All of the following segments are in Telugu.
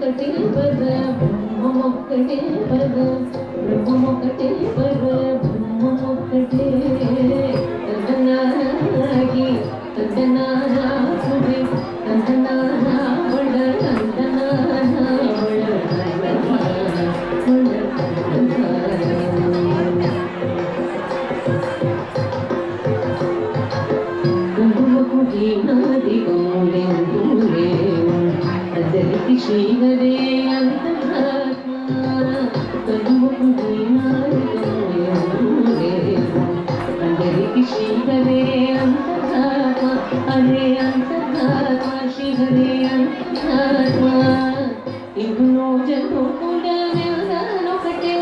బ్రహ్మమొక్కటే పర బ్రహ్మమొక్కటే పర బ్రహ్మమొక్కటే పర బ్రహ్మమొక్కటే తందనాగి తందనారాసుడే తందనారా వడ తందనారా వడ అందరికి శ్రీహరే అంతరాత్మ అందరికి శ్రీహరే అంతరాత్మ హరే అంతరాత్మ శ్రీహరే అంతరాత్మ ఇందులో జను కూడా ఒకటే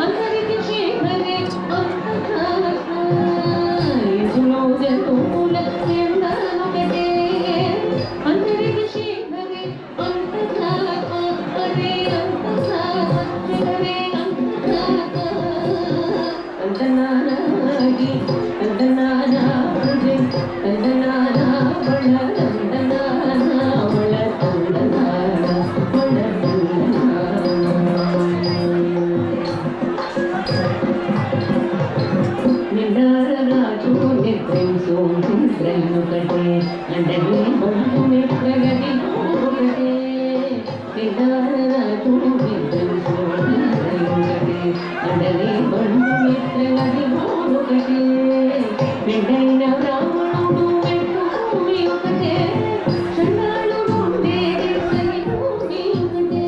అందరికి శ్రీహరే అంతరాత్మ ఇందులో జను కూడా ఒకటే అందరికి శ్రీహరే అంతరాత్మ హరే అంతరాత్మ శ్రీహరే అంతరాత్మ తందనాగి తందనానా హృదయ తందనానా బళ తందనానా బళ తందనానా బళ నిండారరాజు నిత్యం సోమిత్రను కటే అండని బంధు మిత్రగతి ఒకటే నిండారరాజు నిత్యం సోమిత్రను కటే అండని బంధు మిత్రగతి ఒకటే నిండైన బ్రాహ్మణుడు వెంటూమి ఒకటే చండాలు ఉండే సరి భూమి ఒకటే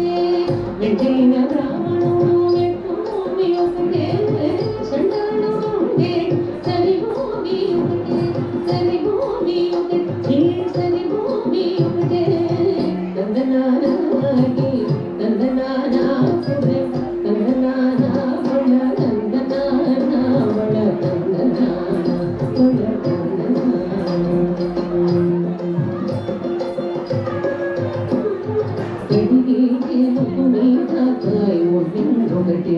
నిండైన బ్రాహ్మణుడు వెంటూమి ఒకటే చండాలు ఉండే సరి భూమి ఒకటే సరి భూమి ఒకటే సరి భూమి ఒకటే తందనానాగి తందనానా హృదయ తందనానా బళ తందనానా బళ తందనానా బళ తందనానా ఒకటే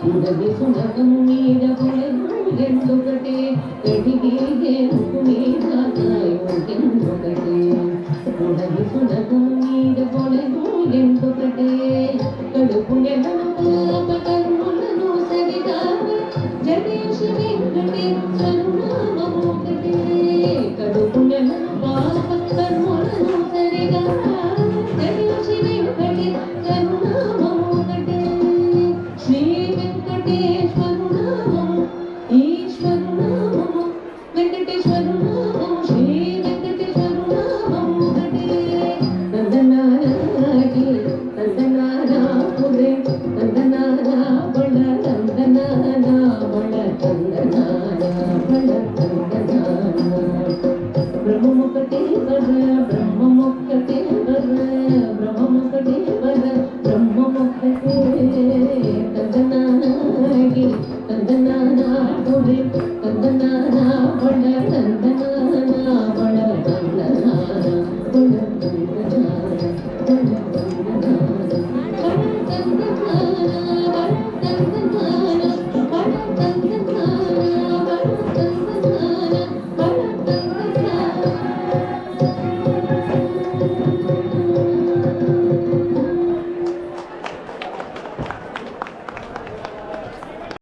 ఉదవి సునకం మీద పొలెందొకటే ఎడిగే మీద ఒకటే ఉదవి సునకం మీద పొలెందొకటే కడుపు నెలను పాపకర్ములను సరిగా జగేశి వెంకటేశ్వరునామము ఒకటే కడుపు నెలను పాపకర్ములను సరిగా జగేశి వెంకటేశ్వరునామము ఒకటే శ్రీ వెంకటేశ్వరునామము ఈశ్వరునామము వెంకటేశ్వరునామము శ్రీ వెంకటేశ్వరునామము ఒకటే తందనాగి తందనారా హృదయ తందనారా బళ తందనారా బళ తందనారా బళ తందనారా బ్రహ్మమొక్కటే పర బ్రహ్మమొక్కటే పర బ్రహ్మమొక్కటే పర బ్రహ్మమొక్కటే తందనాగి తందనారా హృదయ తందనారా బళ తందనారా